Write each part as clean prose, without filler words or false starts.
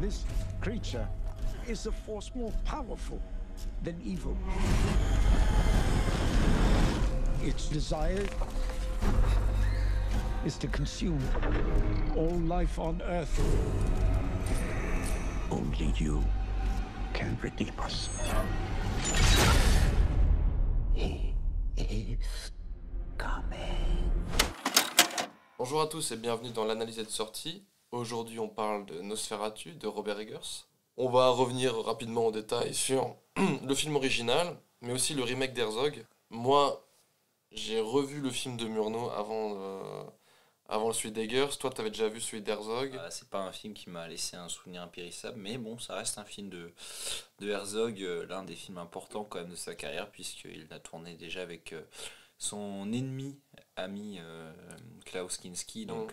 This creature is a force more powerful than evil. Its desire is to consume all life on Earth. Only you can redeem us. He is coming. Bonjour à tous et bienvenue dans l'analyse de sortie. Aujourd'hui on parle de Nosferatu de Robert Eggers. On va revenir rapidement en détail sur le film original, mais aussi le remake d'Herzog. Moi, j'ai revu le film de Murnau avant celui d'Eggers. Toi, t'avais déjà vu celui d'Herzog. C'est pas un film qui m'a laissé un souvenir impérissable, mais bon, ça reste un film de Herzog, l'un des films importants quand même de sa carrière, puisqu'il a tourné déjà avec son ami Klaus Kinski, donc,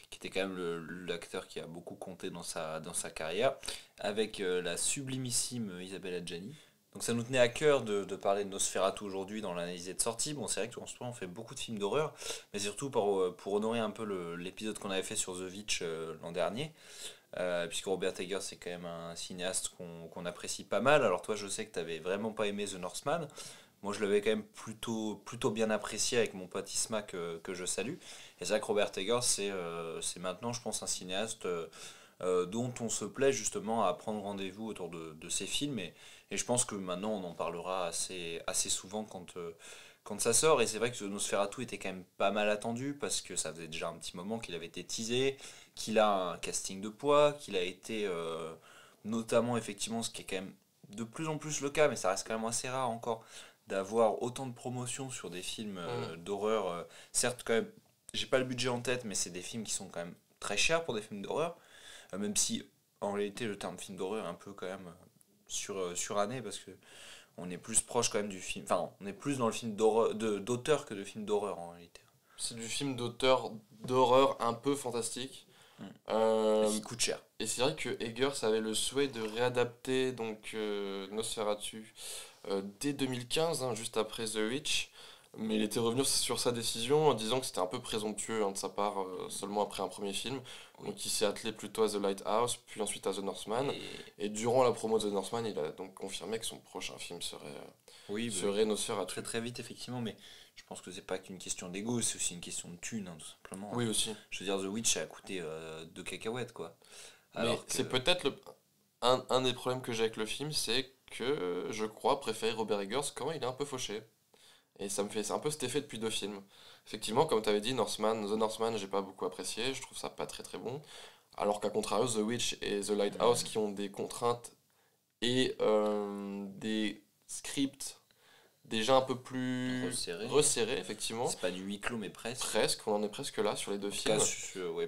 qui était quand même l'acteur qui a beaucoup compté dans sa carrière, avec la sublimissime Isabelle Adjani. Donc ça nous tenait à cœur de parler de Nosferatu aujourd'hui dans l'analyse de sortie. Bon, c'est vrai qu'en ce moment on fait beaucoup de films d'horreur, mais surtout pour honorer un peu l'épisode qu'on avait fait sur The Witch l'an dernier, puisque Robert Eggers c'est quand même un cinéaste qu'on apprécie pas mal. Alors toi, je sais que t'avais vraiment pas aimé The Northman. Moi, je l'avais quand même plutôt bien apprécié avec mon pote Isma que je salue. Et c'est vrai que Robert Eggers, c'est maintenant, je pense, un cinéaste dont on se plaît justement à prendre rendez-vous autour de ses films. Et je pense que maintenant, on en parlera assez souvent quand ça sort. Et c'est vrai que Nosferatu était quand même pas mal attendu parce que ça faisait déjà un petit moment qu'il avait été teasé, qu'il a un casting de poids, qu'il a été notamment, effectivement, ce qui est quand même de plus en plus le cas, mais ça reste quand même assez rare encore, d'avoir autant de promotions sur des films d'horreur. Certes, quand même, j'ai pas le budget en tête, mais c'est des films qui sont quand même très chers pour des films d'horreur, même si en réalité le terme film d'horreur est un peu quand même suranné, parce que on est plus proche quand même du film, enfin on est plus dans le film d'auteur que de film d'horreur en réalité. C'est du film d'auteur d'horreur un peu fantastique. Qui coûte cher. Et c'est vrai que Eggers avait le souhait de réadapter donc Nosferatu dès 2015, juste après The Witch, mais il était revenu sur sa décision en disant que c'était un peu présomptueux de sa part, seulement après un premier film. Oui. Donc il s'est attelé plutôt à The Lighthouse, puis ensuite à The Northman. Et durant la promo de The Northman, il a donc confirmé que son prochain film serait Nosferatu. Très très vite effectivement, mais je pense que c'est pas qu'une question d'ego, c'est aussi une question de thune, tout simplement. Oui aussi. Je veux dire, The Witch a coûté 2 cacahuètes, quoi. Mais c'est peut-être un des problèmes que j'ai avec le film, c'est que je crois préférer Robert Eggers quand il est un peu fauché. Et ça me fait un peu cet effet depuis 2 films. Effectivement, comme tu avais dit, The Northman, j'ai pas beaucoup apprécié, je trouve ça pas très très bon. Alors qu'à contrario, The Witch et The Lighthouse, qui ont des contraintes et des scripts déjà un peu plus resserrés, effectivement. C'est pas du huis clos, mais presque. Presque, on en est presque là sur les 2 films.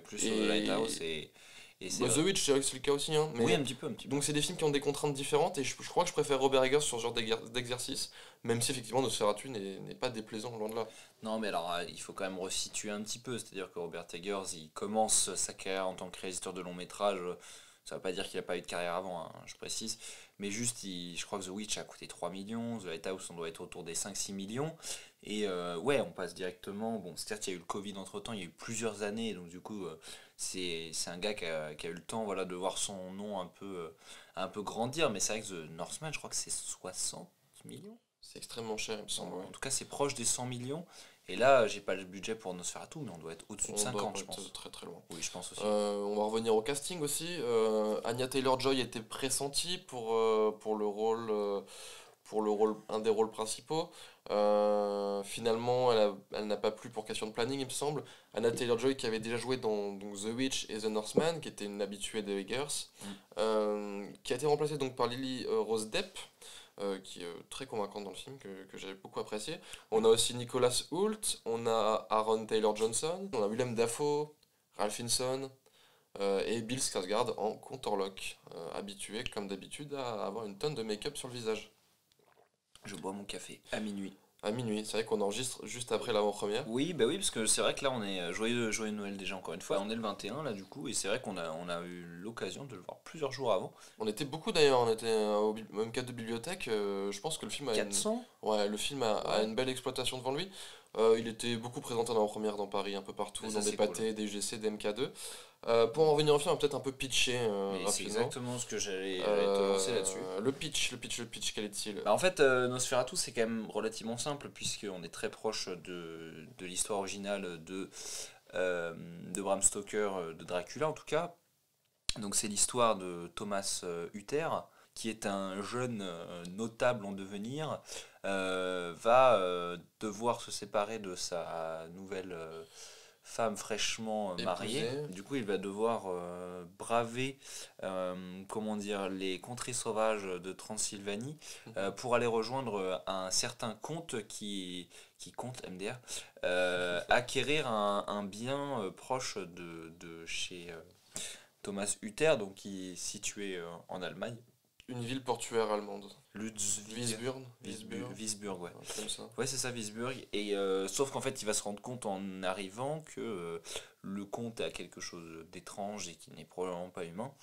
Plus sur The Lighthouse et The Witch, c'est le cas aussi. Mais oui, un petit peu. Donc c'est des films qui ont des contraintes différentes, et je crois que je préfère Robert Eggers sur ce genre d'exercice, même si effectivement Nosferatu n'est pas déplaisant, loin de là. Non, mais alors il faut quand même resituer un petit peu, c'est-à-dire que Robert Eggers, il commence sa carrière en tant que réalisateur de long métrage. Ça veut pas dire qu'il a pas eu de carrière avant, je précise, mais juste, je crois que The Witch a coûté 3 millions, The Lighthouse on doit être autour des 5-6 millions, et on passe directement, bon, c'est-à-dire qu'il y a eu le Covid entre temps, il y a eu plusieurs années, donc du coup, c'est un gars qui a eu le temps, voilà, de voir son nom un peu grandir, mais c'est vrai que The Northman, je crois que c'est 60 millions. C'est extrêmement cher, il me semble. En tout cas, c'est proche des 100 millions. Et là, j'ai pas le budget pour Nosferatu, mais on doit être au-dessus de 50, je pense. Très très loin. Oui, je pense aussi. On va revenir au casting aussi. Anya Taylor-Joy était pressentie pour le rôle, un des rôles principaux. Finalement, elle n'a pas plu pour question de planning, il me semble. Anya Taylor-Joy, qui avait déjà joué dans donc, The Witch et The Northman, qui était une habituée de Eggers, qui a été remplacée donc par Lily Rose Depp, qui est très convaincante dans le film, que j'avais beaucoup apprécié. On a aussi Nicholas Hoult, on a Aaron Taylor-Johnson, on a Willem Dafoe, Ralph Fiennes et Bill Skarsgård en Contorlock, habitué comme d'habitude à avoir une tonne de make-up sur le visage. Je bois mon café à minuit. À minuit, c'est vrai qu'on enregistre juste après l'avant-première. Oui, parce que c'est vrai que là on est joyeux Noël déjà encore une fois. On est le 21 là du coup, et c'est vrai qu'on a eu l'occasion de le voir plusieurs jours avant. On était beaucoup d'ailleurs, on était au même cadre de bibliothèque. Je pense que le film a 400 le film a une belle exploitation devant lui. Il était beaucoup présenté dans la première dans Paris, un peu partout, Mais ça, dans des c'est pâtés, des UGC, des MK2. Pour en revenir au film, on va peut-être un peu pitcher Mais c'est rapidement. exactement ce que j'allais te lancer là-dessus. Le pitch, quel est-il? Bah, en fait, Nosferatu, c'est quand même relativement simple, puisqu'on est très proche de l'histoire originale de Bram Stoker, de Dracula en tout cas. Donc c'est l'histoire de Thomas Uther, qui est un jeune notable en devenir, va devoir se séparer de sa nouvelle femme fraîchement mariée. Épousé. Du coup, il va devoir braver, comment dire, les contrées sauvages de Transylvanie pour aller rejoindre un certain comte qui compte MDR, acquérir un bien proche de chez Thomas Uther, donc qui est situé en Allemagne. Une ville portuaire allemande. Ludwig. Wiesburg. Wiesburg, ouais. Comme ça. Ouais, c'est ça, Wiesburg. Et sauf qu'en fait, il va se rendre compte en arrivant que le comte a quelque chose d'étrange et qui n'est probablement pas humain.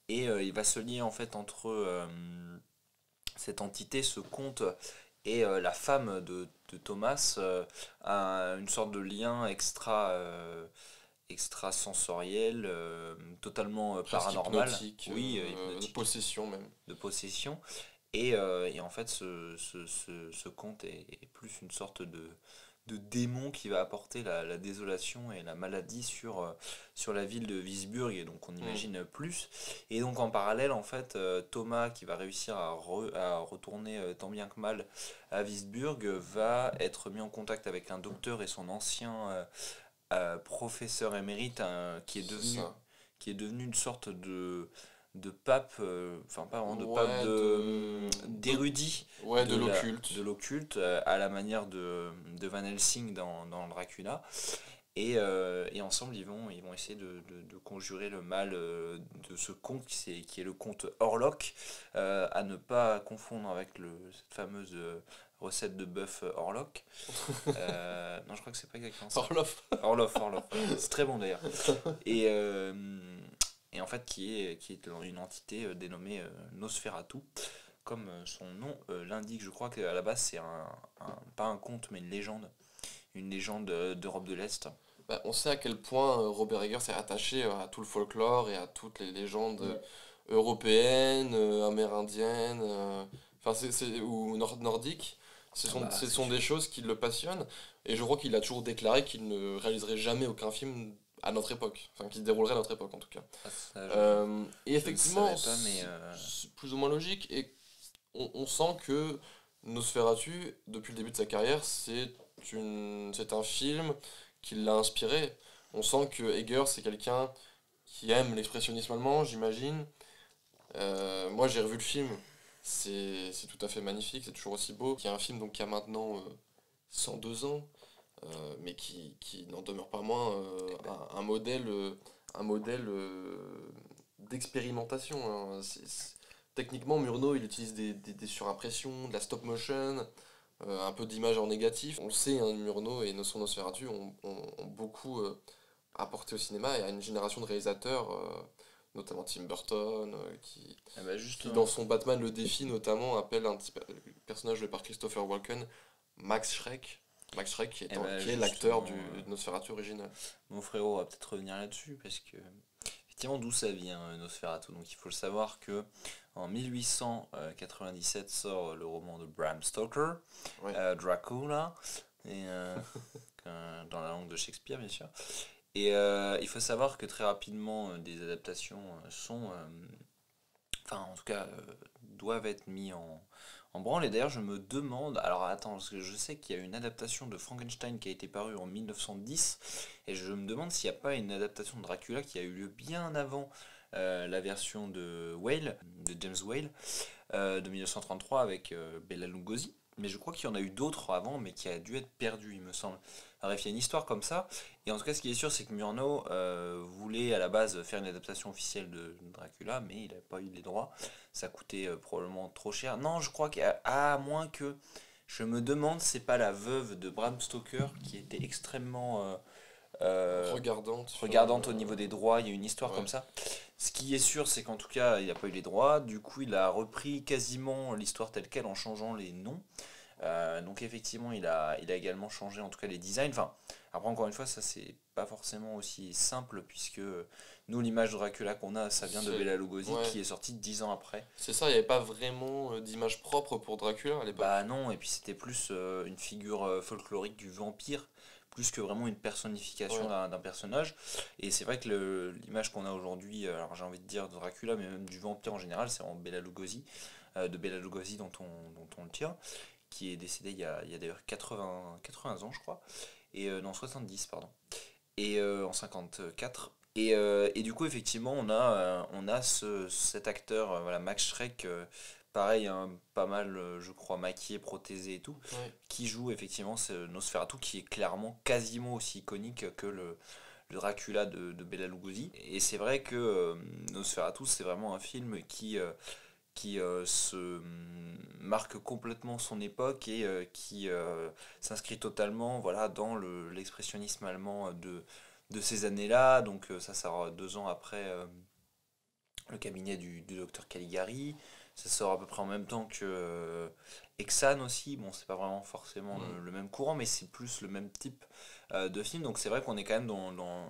Et il va se lier en fait entre cette entité, ce comte, et la femme de Thomas, a une sorte de lien extrasensoriel, totalement Presque paranormal. hypnotique. Oui, De hypnotique, possession même. de possession. Et en fait, ce conte est plus une sorte de démon qui va apporter la désolation et la maladie sur la ville de Wiesburg, et donc on imagine plus. Et donc en parallèle, en fait, Thomas, qui va réussir à retourner tant bien que mal à Wiesburg, va être mis en contact avec un docteur et son ancien professeur émérite, qui est C'est devenu ça. une sorte de pape, enfin pas vraiment de Ouais, pape, d'érudit Ouais, de la- l'occulte. de l'occulte, à la manière de Van Helsing dans Dracula. Et ensemble, ils vont essayer de conjurer le mal de ce conte qui est le comte Orlok, à ne pas confondre avec cette fameuse recette de bœuf Orlok. Non, je crois que c'est pas exactement ça. Orloff. Orloff, voilà. C'est très bon d'ailleurs. Et, et en fait, qui est une entité dénommée Nosferatu, comme son nom l'indique. Je crois qu'à la base, c'est pas un conte, mais une légende d'Europe de l'Est. Bah, on sait à quel point Robert Eggers est attaché à tout le folklore et à toutes les légendes européennes, amérindiennes, enfin ou nordiques. Ce sont des choses qui le passionnent. Et je crois qu'il a toujours déclaré qu'il ne réaliserait jamais aucun film à notre époque. Enfin, qui se déroulerait à notre époque en tout cas. Ah, ça, Et je ne effectivement, savais pas, mais c'est plus ou moins logique. Et on sent que Nosferatu, depuis le début de sa carrière, c'est un film qui l'a inspiré. On sent que Eggers, c'est quelqu'un qui aime l'expressionnisme allemand, j'imagine. Moi, j'ai revu le film. C'est tout à fait magnifique, c'est toujours aussi beau. Il y a un film donc, qui a maintenant 102 ans, mais qui n'en demeure pas moins un modèle, d'expérimentation, hein. Techniquement, Murnau, il utilise des surimpressions, de la stop motion, un peu d'image en négatif. On le sait, hein, Murnau et son Nosferatu ont beaucoup apporté au cinéma et à une génération de réalisateurs, notamment Tim Burton, qui justement. dans son Batman le défi notamment appelle un personnage joué par Christopher Walken Max Schreck. Max Schreck qui est l'acteur du Nosferatu original. Mon frérot va peut-être revenir là-dessus, parce que effectivement, d'où ça vient Nosferatu. Donc il faut le savoir que en 1897 sort le roman de Bram Stoker, Ouais. Dracula, et, dans la langue de Shakespeare bien sûr. Et il faut savoir que très rapidement des adaptations enfin en tout cas doivent être mis en branle. Et d'ailleurs je me demande, alors attends, parce que je sais qu'il y a une adaptation de Frankenstein qui a été parue en 1910, et je me demande s'il n'y a pas une adaptation de Dracula qui a eu lieu bien avant la version de James Whale, de 1933 avec Bela Lugosi. Mais je crois qu'il y en a eu d'autres avant, mais qui a dû être perdu, il me semble. Bref, il y a une histoire comme ça. Et en tout cas, ce qui est sûr, c'est que Murnau voulait à la base faire une adaptation officielle de Dracula, mais il n'avait pas eu les droits. Ça coûtait probablement trop cher. Non, je crois qu'à moins que... Je me demande, c'est pas la veuve de Bram Stoker qui était extrêmement regardante au niveau des droits. Il y a une histoire comme ça. Ce qui est sûr, c'est qu'en tout cas, il n'a pas eu les droits. Du coup, il a repris quasiment l'histoire telle quelle en changeant les noms. Donc effectivement, il a également changé en tout cas les designs. Enfin, après encore une fois, ça c'est pas forcément aussi simple puisque nous l'image de Dracula qu'on a, ça vient de C'est- Bela Lugosi ouais. qui est sorti 10 ans après. C'est ça, il n'y avait pas vraiment d'image propre pour Dracula à l'époque. Bah non, et puis c'était plus une figure folklorique du vampire, plus que vraiment une personnification Ouais. d'un personnage. Et c'est vrai que l'image qu'on a aujourd'hui, alors j'ai envie de dire de Dracula, mais même du vampire en général, c'est en Bela Lugosi, de Bela Lugosi dont on le tient, qui est décédé il y a d'ailleurs 80 ans, je crois, et non, 70, pardon, et en 54. Et du coup, effectivement, on a cet acteur, voilà, Max Schreck, pareil, hein, pas mal, je crois, maquillé, prothésé et tout, Ouais. qui joue effectivement ce Nosferatu, qui est clairement quasiment aussi iconique que le Dracula de Bela Lugosi. Et c'est vrai que Nosferatu, c'est vraiment un film qui marque complètement son époque et qui s'inscrit totalement, voilà, dans l'expressionnisme allemand de ces années-là. Donc ça sort 2 ans après le cabinet du docteur Caligari. Ça sort à peu près en même temps que Exane aussi. Bon, c'est pas vraiment forcément le même courant, mais c'est plus le même type de film. Donc c'est vrai qu'on est quand même dans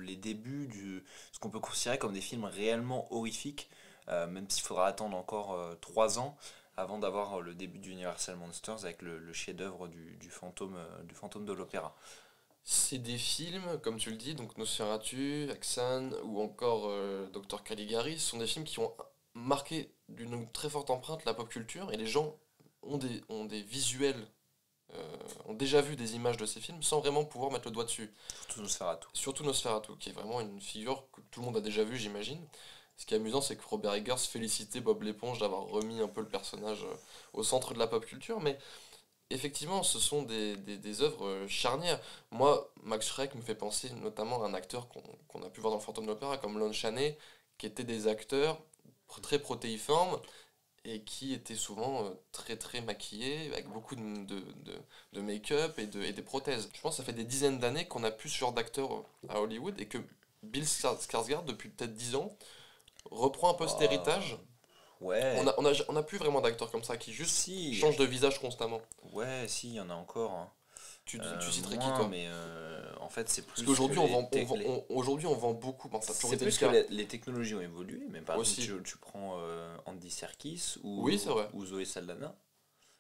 les débuts ce qu'on peut considérer comme des films réellement horrifiques, même s'il faudra attendre encore 3 ans avant d'avoir le début d'Universal Monsters avec le chef-d'œuvre du fantôme de l'opéra. C'est des films, comme tu le dis, donc Nosferatu, Axan ou encore Dr Caligari, ce sont des films qui ont marqué d'une très forte empreinte la pop culture et les gens ont des visuels, ont déjà vu des images de ces films sans vraiment pouvoir mettre le doigt dessus. Surtout Nosferatu. Surtout Nosferatu, qui est vraiment une figure que tout le monde a déjà vue, j'imagine. Ce qui est amusant, c'est que Robert Eggers félicitait Bob l'éponge d'avoir remis un peu le personnage au centre de la pop culture, mais effectivement, ce sont des œuvres charnières. Moi, Max Schreck me fait penser notamment à un acteur qu'on a pu voir dans le Fantôme de l'Opéra, comme Lon Chaney, qui étaient des acteurs très protéiformes et qui étaient souvent très très maquillés, avec beaucoup de make-up et des prothèses. Je pense que ça fait des dizaines d'années qu'on a plus ce genre d'acteurs à Hollywood et que Bill Skarsgård, depuis peut-être 10 ans, reprend un peu cet héritage. Ouais. On a plus vraiment d'acteurs comme ça qui juste Si. changent de visage constamment. Ouais, si, il y en a encore, hein. Tu citerais qui, Moins, toi? mais en fait, c'est Parce plus qu'aujourd'hui, que aujourd'hui, on vend beaucoup. Bon, ça a toujours c'est été le plus que cas. les technologies ont évolué, mais par Aussi. exemple, tu prends Andy Serkis Oui, c'est vrai. ou Zoé Saldana,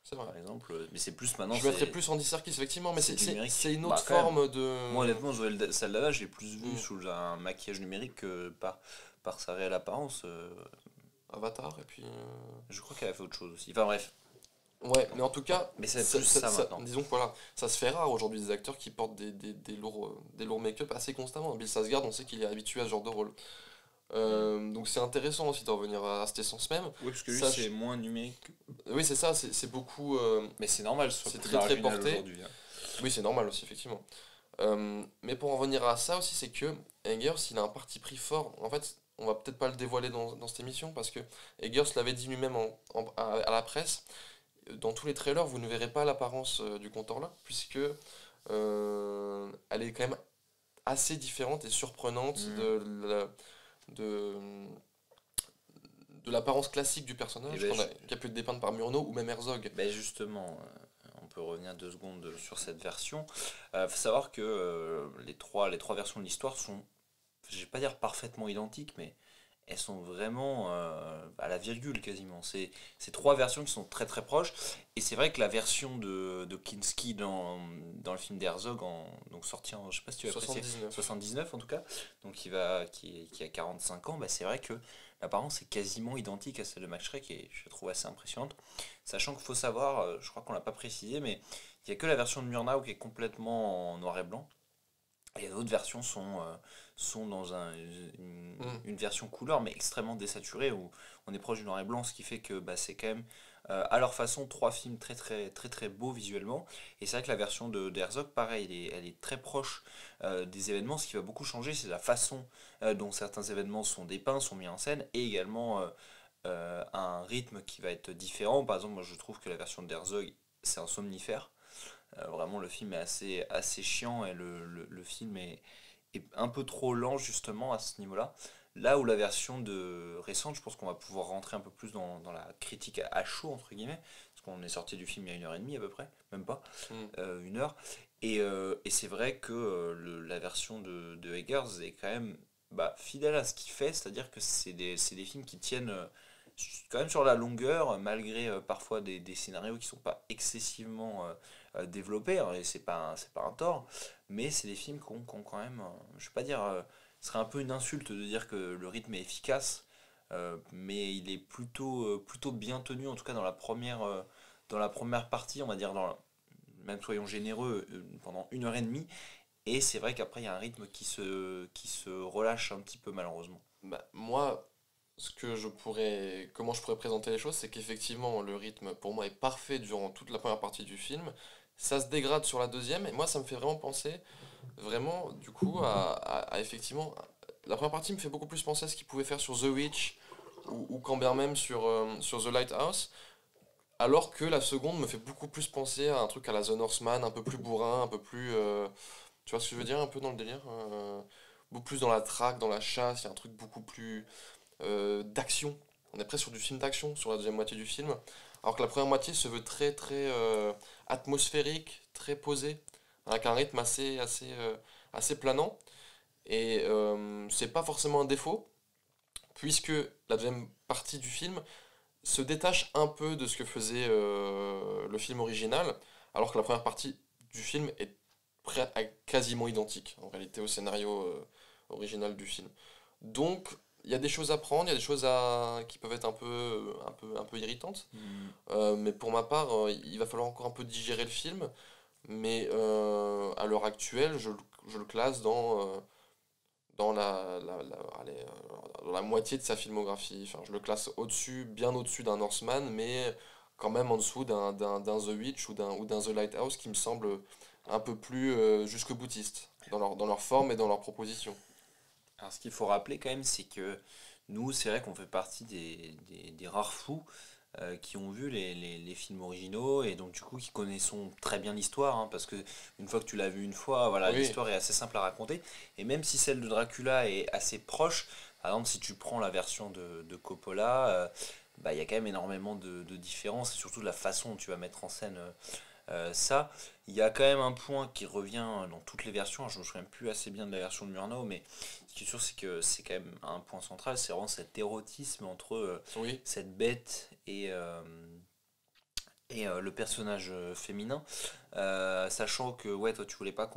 C'est vrai. par exemple, mais c'est plus maintenant. Je mettrais plus Andy Serkis, effectivement, mais c'est numérique. c'est une Bah, autre quand même. forme de. Moi, honnêtement, Zoé Saldana, je l'ai plus vu Mm. sous un maquillage numérique que par sa réelle apparence. Avatar, et puis. Je crois qu'elle a fait autre chose aussi. Enfin bref, Ouais, mais en tout cas, mais c'est plus ça maintenant. disons que voilà, ça se fait rare aujourd'hui des acteurs qui portent des lourds make-up assez constamment. Bill Skarsgård, on sait qu'il est habitué à ce genre de rôle. Donc c'est intéressant aussi de revenir à cette essence même. Oui, parce que lui, Ça, c'est moins numérique. Oui, c'est ça, c'est beaucoup. Mais c'est normal, ce soit c'est plus très, très marginal porté. aujourd'hui, hein. Oui, c'est normal aussi, effectivement. Mais pour en revenir à ça aussi, c'est que Eggers, il a un parti pris fort. En fait, on va peut-être pas le dévoiler dans cette émission, parce que Eggers l'avait dit lui-même à la presse. Dans tous les trailers, vous ne verrez pas l'apparence du conteur-là, puisque elle est quand même assez différente et surprenante de, de l'apparence classique du personnage Eh ben, qui a pu être dépeinte par Murnau ou même Herzog. Ben justement, on peut revenir 2 secondes sur cette version. Faut savoir que les trois versions de l'histoire sont, je vais pas dire parfaitement identiques, mais elles sont vraiment à la virgule quasiment. C'est 3 versions qui sont très très proches. Et c'est vrai que la version de Kinski dans le film d'Herzog, donc sorti en, je sais pas si tu as apprécié, 79 en tout cas, donc qui a 45 ans, bah c'est vrai que l'apparence est quasiment identique à celle de Max Schreck et je la trouve assez impressionnante. Sachant qu'il faut savoir, je crois qu'on l'a pas précisé, mais il n'y a que la version de Murnau qui est complètement en noir et blanc. Et les autres versions sont dans une version couleur, mais extrêmement désaturée, où on est proche du noir et blanc, ce qui fait que bah, c'est quand même, à leur façon, 3 films très très très très beaux visuellement. Et c'est vrai que la version de Herzog, pareil, elle est très proche des événements. Ce qui va beaucoup changer, c'est la façon dont certains événements sont dépeints, sont mis en scène, et également un rythme qui va être différent. Par exemple, moi je trouve que la version d'Herzog, c'est un somnifère. Vraiment, le film est assez chiant et le film est un peu trop lent justement à ce niveau-là. Là où la version récente, je pense qu'on va pouvoir rentrer un peu plus dans la critique à chaud, entre guillemets, parce qu'on est sorti du film il y a 1h30 à peu près, même pas, Mm. 1 heure. Et c'est vrai que la version de Eggers est quand même fidèle à ce qu'il fait, c'est-à-dire que c'est des films qui tiennent quand même sur la longueur, malgré parfois des scénarios qui sont pas excessivement développés, hein, et c'est pas un tort, mais c'est des films qui ont quand même, je vais pas dire, ce serait un peu une insulte de dire que le rythme est efficace, mais il est plutôt bien tenu, en tout cas dans la première partie, on va dire, même soyons généreux, pendant 1h30, et c'est vrai qu'après il y a un rythme qui se relâche un petit peu malheureusement. Moi, comment je pourrais présenter les choses, c'est qu'effectivement, le rythme, pour moi, est parfait durant toute la première partie du film. Ça se dégrade sur la deuxième, et moi, ça me fait vraiment penser, vraiment, du coup, effectivement... La première partie me fait beaucoup plus penser à ce qu'il pouvait faire sur The Witch, ou quand bien même sur The Lighthouse, alors que la seconde me fait beaucoup plus penser à un truc à la The Northman, un peu plus bourrin, un peu plus... tu vois ce que je veux dire, un peu dans le délire beaucoup plus dans la traque, dans la chasse, il y a un truc beaucoup plus d'action. On est presque sur du film d'action sur la deuxième moitié du film. Alors que la première moitié se veut très très atmosphérique, très posé, avec un rythme assez planant. Et c'est pas forcément un défaut, puisque la deuxième partie du film se détache un peu de ce que faisait le film original, alors que la première partie du film est quasiment identique en réalité au scénario original du film. Donc il y a des choses à prendre, il y a des choses qui peuvent être un peu irritantes. Mais pour ma part, il va falloir encore un peu digérer le film. Mais à l'heure actuelle, je le classe dans dans la moitié de sa filmographie. Enfin, je le classe au-dessus, bien au-dessus d'un Northman, mais quand même en dessous d'un The Witch ou d'un The Lighthouse qui me semble un peu plus jusque-boutiste dans leur forme et dans leur proposition. Alors ce qu'il faut rappeler quand même, c'est que nous, c'est vrai qu'on fait partie des rares fous qui ont vu les films originaux et donc du coup qui connaissons très bien l'histoire, hein, parce que une fois que tu l'as vu une fois, voilà, Oui, l'histoire est assez simple à raconter. Et même si celle de Dracula est assez proche, par exemple si tu prends la version de Coppola, il y a quand même énormément de différences et surtout de la façon dont tu vas mettre en scène ça. Il y a quand même un point qui revient dans toutes les versions, je me souviens plus assez bien de la version de Murnau, mais ce qui est sûr c'est que c'est quand même un point central, c'est vraiment cet érotisme entre oui. cette bête et le personnage féminin, sachant que ouais, toi tu voulais pas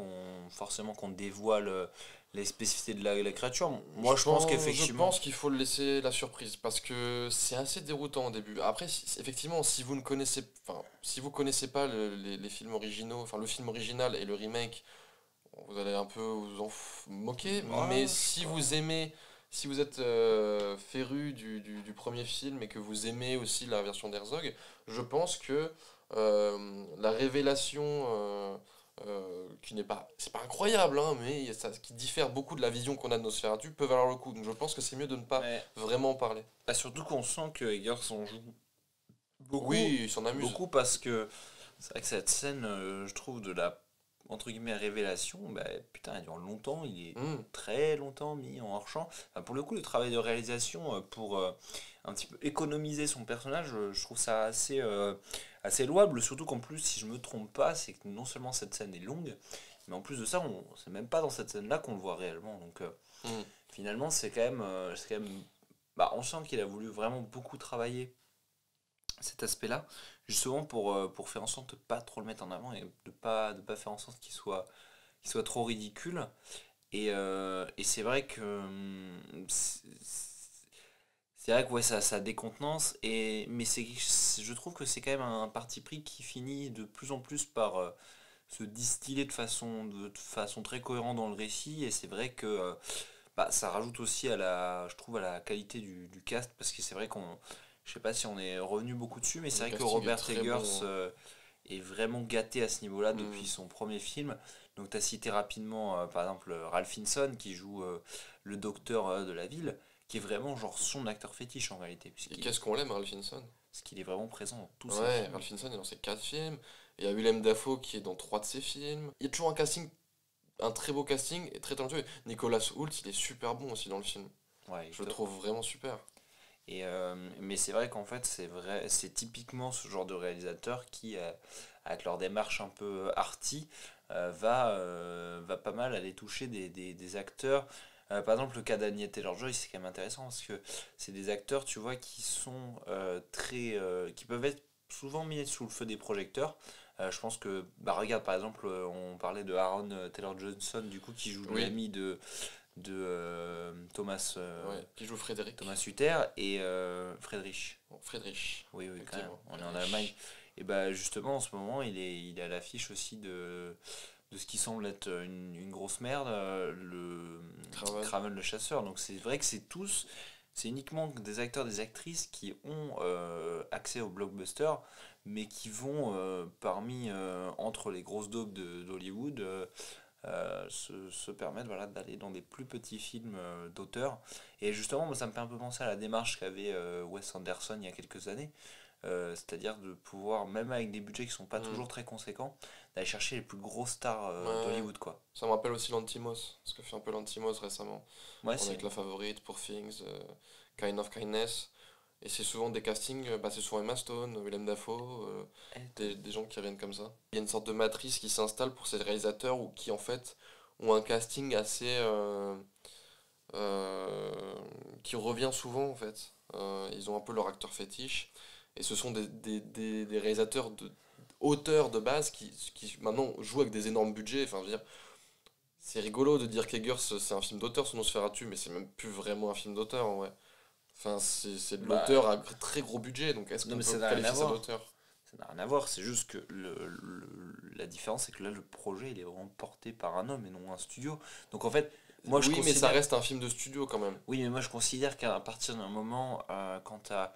forcément qu'on dévoile les spécificités de la créature. Moi je pense Je qu'effectivement, pense qu'il faut le laisser la surprise parce que c'est assez déroutant au début. Après, effectivement, si vous connaissez pas les films originaux, enfin le film original et le remake, vous allez un peu vous moquer. Mais si vous êtes féru du premier film et que vous aimez aussi la version d'Herzog, je pense que la révélation qui n'est pas, c'est pas incroyable, hein, mais qui diffère beaucoup de la vision qu'on a de Nosferatu peut valoir le coup. Donc je pense que c'est mieux de ne pas ouais, vraiment en parler. surtout qu'on sent que Eggers en joue beaucoup, Oui, il s'en amuse. beaucoup parce que c'est vrai que cette scène, je trouve, de la entre guillemets révélation, putain, elle dure longtemps, il est Hmm. très longtemps mis en hors-champ. Enfin, pour le coup, le travail de réalisation pour un petit peu économiser son personnage, je trouve ça assez louable, surtout qu'en plus, si je me trompe pas, c'est que non seulement cette scène est longue, mais en plus de ça, c'est même pas dans cette scène-là qu'on le voit réellement. Donc Hmm. finalement, c'est quand même on sent qu'il a voulu vraiment beaucoup travailler cet aspect-là, justement pour faire en sorte de pas trop le mettre en avant et de pas faire en sorte qu'il soit trop ridicule. Et c'est vrai que c'est vrai que ouais, ça décontenance, mais je trouve que c'est quand même un parti pris qui finit de plus en plus par se distiller de façon très cohérente dans le récit, et c'est vrai que ça rajoute aussi je trouve, à la qualité du cast, parce que c'est vrai je sais pas si on est revenu beaucoup dessus, mais c'est Le vrai que casting est Robert très Eggers bon, hein. est vraiment gâté à ce niveau-là Hmm. depuis son premier film. Donc tu as cité rapidement par exemple Ralph Fiennes qui joue le docteur de la ville, qui est vraiment genre son acteur fétiche en réalité, Et qu'est-ce qu'on l'aime, Ralph Fiennes? parce qu'il est vraiment présent dans tous ses Ouais, films. Ralph Fiennes est dans ses 4 films. Il y a Willem Dafoe qui est dans 3 de ses films. Il y a toujours un très beau casting et très talentueux. Nicolas Hoult, il est super bon aussi dans le film. Ouais, il est Je le top. trouve vraiment super. Mais c'est vrai qu'en fait, c'est typiquement ce genre de réalisateur qui, avec leur démarche un peu arty, va pas mal aller toucher des acteurs. Par exemple, le cas d'Anya Taylor-Joy, c'est quand même intéressant parce que c'est des acteurs, tu vois, qui sont qui peuvent être souvent mis sous le feu des projecteurs. Je pense que, bah regarde, par exemple, on parlait de Aaron Taylor Johnson, du coup, qui joue Oui. l'ami de Thomas, Ouais, qui joue Frédéric. Thomas Hutter et Friedrich. Bon, Friedrich. Oui, oui, quand même. Effectivement. On est en Allemagne. Et bah justement, en ce moment, il est à l'affiche aussi de ce qui semble être une grosse merde, le Craven. Craven le chasseur. Donc c'est vrai que c'est uniquement des acteurs, des actrices qui ont accès au blockbuster, mais qui vont entre les grosses daubes d'Hollywood se permettre voilà, d'aller dans des plus petits films d'auteur. Et justement, moi, ça me fait un peu penser à la démarche qu'avait Wes Anderson il y a quelques années. C'est-à-dire de pouvoir, même avec des budgets qui sont pas toujours très conséquents, d'aller chercher les plus grosses stars d'Hollywood, quoi. Ça me rappelle aussi l'Antimos, ce que fait un peu l'Antimos récemment. Ouais, Avec La Favorite, Poor Things, Kind of Kindness. Et c'est souvent des castings, c'est souvent Emma Stone, Willem Dafoe, des gens qui reviennent comme ça. Il y a une sorte de matrice qui s'installe pour ces réalisateurs ou qui en fait ont un casting assez qui revient souvent en fait. Ils ont un peu leur acteur fétiche. Et ce sont des réalisateurs, auteurs de base qui maintenant jouent avec des énormes budgets. Enfin, je veux dire, c'est rigolo de dire qu'Eggers c'est un film d'auteur, son Nosferatu, mais c'est même plus vraiment un film d'auteur en vrai. Enfin, c'est de l'auteur à très gros budget, donc est-ce Non, qu'on mais peut ça n'a rien à qualifier ça voir. d'auteur? Ça n'a rien à voir, c'est juste que la différence, c'est que là, le projet, il est vraiment porté par un homme et non un studio. Donc en fait, moi, je Oui, mais ça considère... reste un film de studio quand même. Oui, mais moi, je considère qu'à partir d'un moment, quand t'as...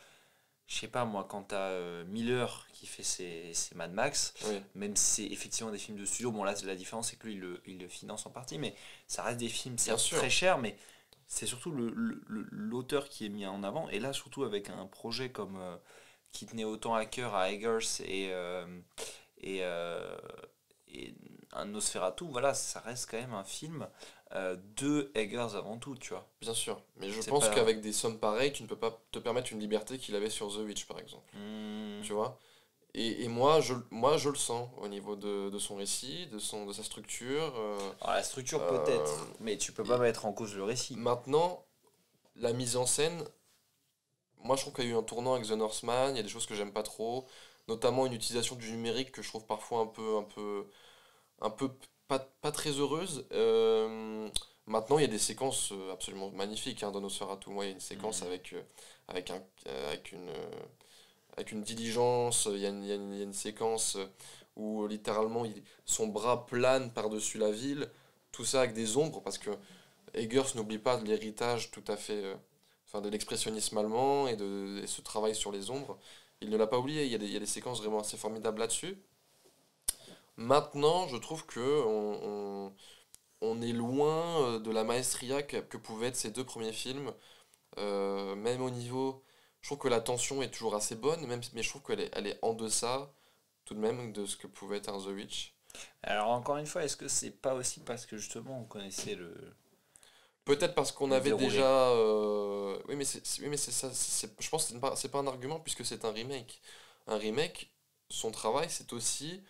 Je sais pas moi, quand t'as Miller qui fait ses Mad Max, Oui, même si c'est effectivement des films de studio, bon là la différence c'est que lui il le finance en partie, mais ça reste des films bien certes sûr. très chers, mais c'est surtout l'auteur qui est mis en avant, et là surtout avec un projet comme qui tenait autant à cœur à Eggers et, euh, et un Nosferatu, voilà, ça reste quand même un film de Eggers avant tout, tu vois. Bien sûr. Mais je C'est pense pas... qu'avec des sommes pareilles, tu ne peux pas te permettre une liberté qu'il avait sur The Witch par exemple. Hmm. Tu vois? Et moi, je le sens au niveau de son récit, de sa structure. Alors, la structure Euh, peut-être, mais tu peux pas mettre en cause le récit. Maintenant, la mise en scène, moi je trouve qu'il y a eu un tournant avec The Northman, il y a des choses que j'aime pas trop, notamment une utilisation du numérique que je trouve parfois un peu pas très heureuse. Maintenant, il y a des séquences absolument magnifiques dans Nosferatu. Moi, il y a une séquence avec, avec une diligence, il y a une séquence où littéralement son bras plane par-dessus la ville, tout ça avec des ombres, parce que Eggers n'oublie pas de l'héritage tout à fait, enfin de l'expressionnisme allemand et ce travail sur les ombres. Il ne l'a pas oublié, il y a des séquences vraiment assez formidables là-dessus. Maintenant, je trouve que on est loin de la maestria que pouvaient être ces deux premiers films. Même au niveau... Je trouve que la tension est toujours assez bonne, mais je trouve elle est en deçà tout de même de ce que pouvait être un The Witch. Alors encore une fois, est-ce que c'est pas aussi parce que justement on connaissait Peut-être parce qu'on le avait déroulé. déjà... Oui, mais c'est ça. Je pense que c'est pas un argument puisque c'est un remake. Un remake, son travail, c'est aussi,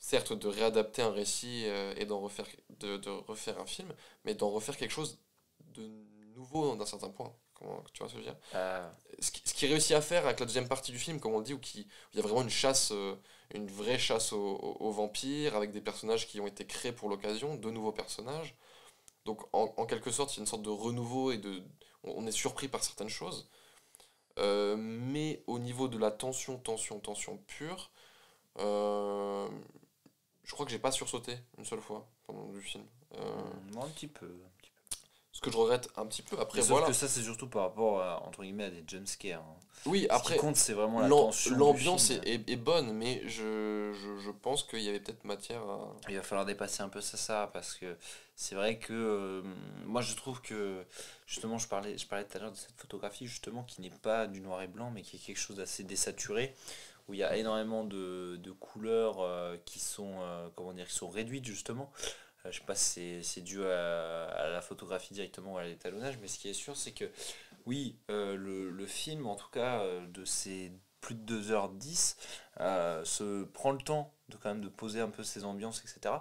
certes, de réadapter un récit et de refaire un film, mais d'en refaire quelque chose de nouveau d'un certain point. Tu vois ce que je veux dire? Ah, Ce qu'il réussit à faire avec la deuxième partie du film, comme on le dit, où il y a vraiment une chasse, une vraie chasse aux vampires, avec des personnages qui ont été créés pour l'occasion, de nouveaux personnages. Donc en quelque sorte, il y a une sorte de renouveau on est surpris par certaines choses. Mais au niveau de la tension pure, euh, je crois que j'ai pas sursauté une seule fois pendant le film. moi un petit peu. Un petit peu. Ce que je regrette un petit peu. Après, Mais sauf voilà. que ça c'est surtout par rapport entre guillemets à des jumpscares. Hein. Oui, Ce qui après, compte c'est vraiment la tension du l'ambiance film. est bonne, mais je pense qu'il y avait peut-être matière à... Il va falloir dépasser un peu ça parce que c'est vrai que moi je trouve que justement je parlais tout à l'heure de cette photographie justement qui n'est pas du noir et blanc mais qui est quelque chose d'assez désaturé où il y a énormément de couleurs qui sont comment dire qui sont réduites justement Je sais pas si c'est dû à la photographie directement ou à l'étalonnage, mais ce qui est sûr, c'est que oui, le film, en tout cas, de ses plus de 2h10, se prend le temps de quand même de poser un peu ses ambiances, etc.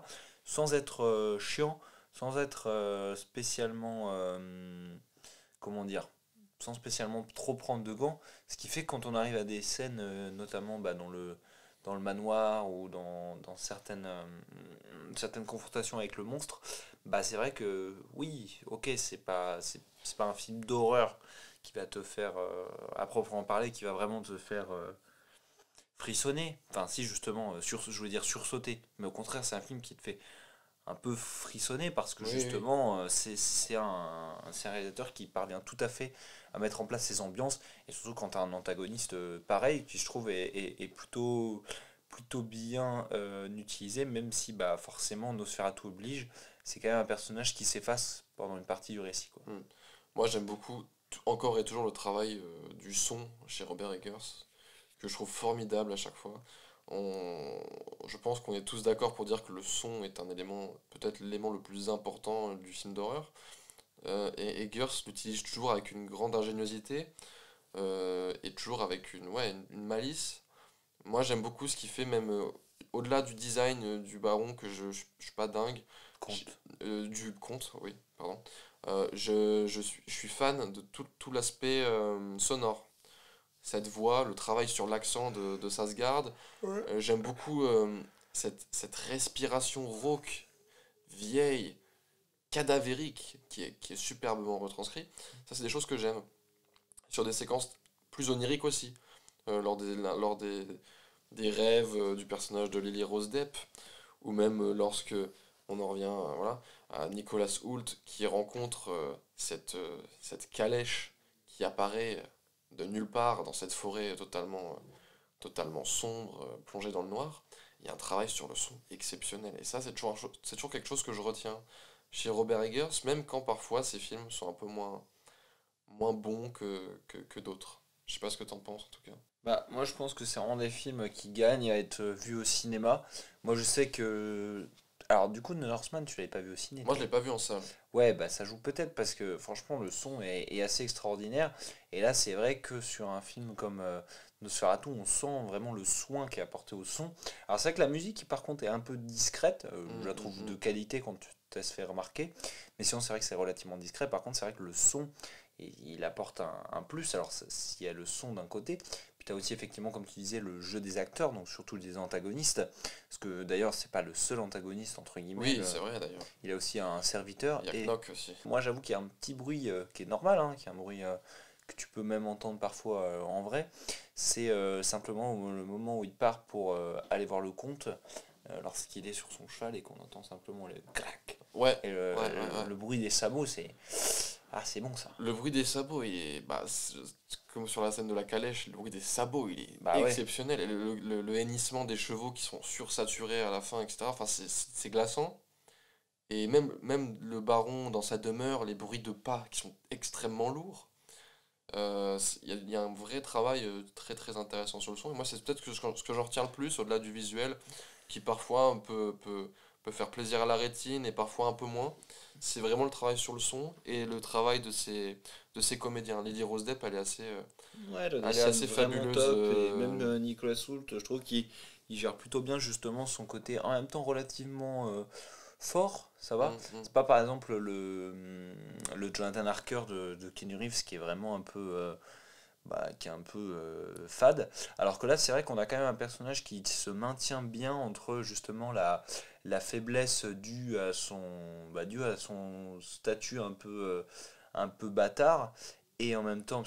Sans être chiant, sans être spécialement, comment dire, sans spécialement trop prendre de gants. Ce qui fait que quand on arrive à des scènes, notamment bah, dans le manoir ou dans certaines confrontations avec le monstre, bah c'est vrai que oui, ok, c'est pas un film d'horreur qui va te faire, à proprement parler, qui va vraiment te faire frissonner. Enfin, si justement, je veux dire sursauter. Mais au contraire, c'est un film qui te fait un peu frissonner parce que Oui, oui. justement, c'est un réalisateur qui parvient tout à fait à mettre en place ces ambiances. Et surtout quand tu as un antagoniste pareil, qui je trouve est plutôt bien utilisé, même si bah, forcément Nosferatu oblige, c'est quand même un personnage qui s'efface pendant une partie du récit, quoi. Mm. Moi, j'aime beaucoup, encore et toujours, le travail du son chez Robert Eggers, que je trouve formidable à chaque fois. On... Je pense qu'on est tous d'accord pour dire que le son est un élément, peut-être l'élément le plus important du film d'horreur. Et Eggers l'utilise toujours avec une grande ingéniosité et toujours avec une malice. Moi, j'aime beaucoup ce qu'il fait, même au-delà du design du baron, que je suis pas dingue, j'- Compte. du comte, oui, pardon. Je suis fan de tout l'aspect sonore. Cette voix, le travail sur l'accent de Sasgard. Ouais. J'aime beaucoup cette respiration rauque, vieille, cadavérique, qui est superbement retranscrit. Ça, c'est des choses que j'aime. Sur des séquences plus oniriques aussi. Lors des rêves du personnage de Lily Rose Depp, ou même lorsque on en revient voilà, à Nicolas Hoult qui rencontre cette calèche qui apparaît de nulle part dans cette forêt totalement sombre, plongée dans le noir. Il y a un travail sur le son exceptionnel. Et ça, c'est toujours quelque chose que je retiens chez Robert Eggers, même quand parfois ses films sont un peu moins bons que d'autres. Je sais pas ce que t'en penses en tout cas. Bah, moi je pense que c'est vraiment des films qui gagnent à être vus au cinéma. Moi je sais que. Alors du coup, The Northman, tu l'avais pas vu au ciné, Moi, je toi? l'ai pas vu en salle. Ouais, bah ça joue peut-être parce que franchement le son est assez extraordinaire. Et là c'est vrai que sur un film comme Nosferatu, on sent vraiment le soin qui est apporté au son. Alors c'est vrai que la musique par contre est un peu discrète, je Mm, la mm, trouve de mm. qualité quand tu te laisses faire remarquer. Mais sinon c'est vrai que c'est relativement discret. Par contre c'est vrai que le son, il apporte un plus. Alors s'il y a le son d'un côté, puis tu as aussi effectivement comme tu disais le jeu des acteurs, donc surtout des antagonistes. Parce que d'ailleurs c'est pas le seul antagoniste entre guillemets. Oui, c'est vrai d'ailleurs. Il a aussi un serviteur Il y a et Knock aussi. moi j'avoue qu'il y a un petit bruit qui est normal, hein, qui est un bruit que tu peux même entendre parfois en vrai. C'est simplement le moment où il part pour aller voir le comte, lorsqu'il est sur son cheval et qu'on entend simplement le crac. Ouais, Et ouais. le bruit des sabots, c'est... Ah, c'est bon ça. Le bruit des sabots, c'est comme sur la scène de la calèche, le bruit des sabots, il est Bah ouais. exceptionnel. Et le hennissement des chevaux qui sont sursaturés à la fin, etc. Enfin, c'est glaçant. Et même le baron dans sa demeure, les bruits de pas qui sont extrêmement lourds. Il y a un vrai travail très très intéressant sur le son. Et moi, c'est peut-être ce que j'en retiens le plus, au-delà du visuel, qui parfois peut faire plaisir à la rétine et parfois un peu moins. C'est vraiment le travail sur le son et le travail de ces comédiens. Lily Rose Depp, Ouais, elle a des elle est scènes assez vraiment fabuleuse. top et même Nicolas Hoult, je trouve qu'il gère plutôt bien justement son côté en même temps relativement fort, ça va. Mm. C'est pas par exemple le Jonathan Harker de Keanu Reeves qui est vraiment un peu qui est un peu fade. Alors que là, c'est vrai qu'on a quand même un personnage qui se maintient bien entre justement la faiblesse due à son statut un peu bâtard et en même temps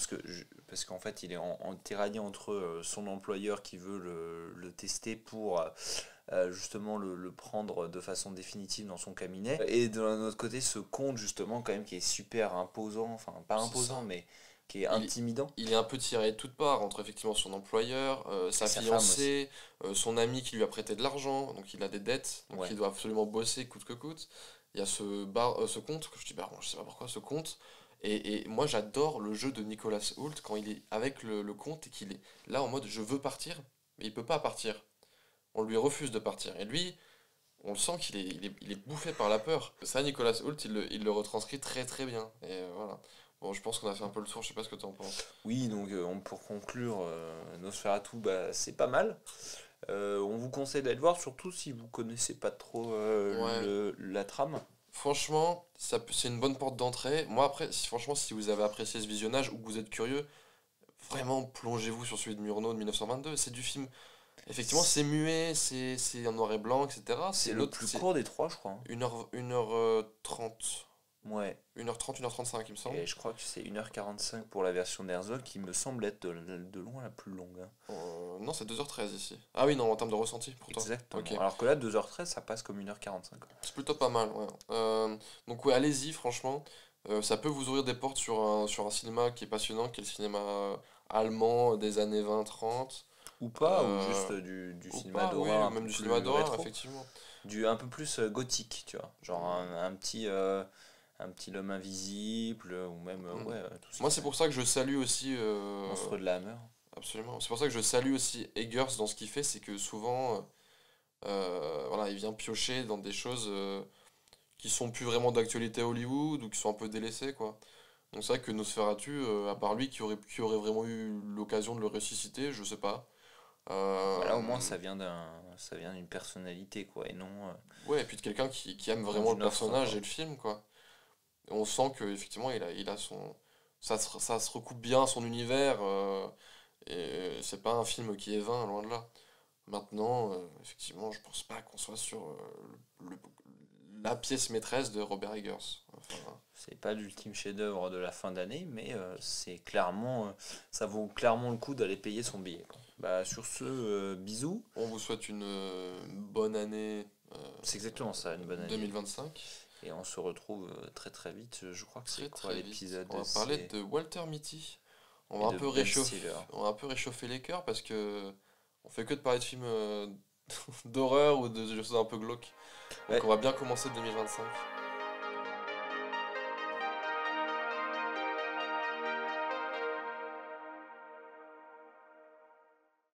parce qu'en fait il est en tiraillis entre son employeur qui veut le tester pour justement le prendre de façon définitive dans son cabinet et de l'autre côté ce comte justement quand même qui est super imposant, enfin pas C'est imposant ça. mais qui est Il, intimidant. il est un peu tiré de toutes parts entre effectivement son employeur, Et sa sa femme aussi. fiancée, son ami qui lui a prêté de l'argent, donc il a des dettes, donc Ouais. il doit absolument bosser coûte que coûte. Il y a ce compte, que je dis baron, je sais pas pourquoi, ce compte. Et moi j'adore le jeu de Nicolas Hoult quand il est avec le compte et qu'il est là en mode je veux partir, mais il peut pas partir. On lui refuse de partir. Et lui, on le sent il est bouffé par la peur. Ça, Nicolas Hoult, il le retranscrit très très bien. Et voilà. Bon, je pense qu'on a fait un peu le tour, je sais pas ce que tu en penses. Oui, donc pour conclure, Nosferatu, bah, c'est pas mal. On vous conseille d'aller le voir, surtout si vous connaissez pas trop Ouais. la trame. Franchement, c'est une bonne porte d'entrée. Moi, après, franchement, si vous avez apprécié ce visionnage ou que vous êtes curieux, vraiment plongez-vous sur celui de Murnau de 1922. C'est du film. Effectivement, c'est muet, c'est en noir et blanc, etc. C'est le plus court des trois, je crois, hein. 1h30. Ouais. 1h30, 1h35, il me semble. Et je crois que c'est 1h45 pour la version d'Herzog, qui me semble être de loin la plus longue, hein. Non, c'est 2h13 ici. Ah oui, non, en termes de ressenti, pourtant. Exactement. Ok. Alors que là, 2h13, ça passe comme 1h45. C'est plutôt pas mal, ouais. Donc ouais, allez-y, franchement. Ça peut vous ouvrir des portes sur un cinéma qui est passionnant, qui est le cinéma allemand des années 20-30. Ou pas, ou Euh, juste du ou cinéma pas, d'horreur, oui, un même peu du plus cinéma d'horreur, rétro. effectivement. Un peu plus gothique, tu vois. Genre un petit L'homme invisible, ou même, Mm. ouais, tout ce Moi, qui c'est est pour ça que je salue aussi. Monstre de la Hammer. Absolument. C'est pour ça que je salue aussi Eggers dans ce qu'il fait, c'est que souvent, voilà, il vient piocher dans des choses qui sont plus vraiment d'actualité à Hollywood ou qui sont un peu délaissées, quoi. Donc c'est vrai que Nosferatu, à part lui qui aurait vraiment eu l'occasion de le ressusciter, je sais pas. Voilà, au moins Euh, ça vient d'une personnalité, quoi, et non ouais, et puis de quelqu'un qui aime non vraiment le d'une offre, personnage quoi. et le film, quoi. Et on sent que effectivement il a son. Ça se recoupe bien à son univers, et c'est pas un film qui est vain, loin de là. Maintenant, effectivement, je pense pas qu'on soit sur le- la pièce maîtresse de Robert Eggers. Enfin, C'est pas l'ultime chef-d'œuvre de la fin d'année, mais c'est clairement, ça vaut clairement le coup d'aller payer son billet, quoi. Bah, sur ce, bisous. on vous souhaite une bonne année C'est exactement ça, une bonne année. 2025. Et on se retrouve très très vite. Je crois que Très c'est quoi très vite. l'épisode? On va parler C'est de Walter Mitty. On et va un de peu Ben réchauffer, Stiller. on va un peu réchauffer les cœurs parce que on fait que de parler de films d'horreur ou de choses un peu glauques. Donc Ouais. on va bien commencer 2025.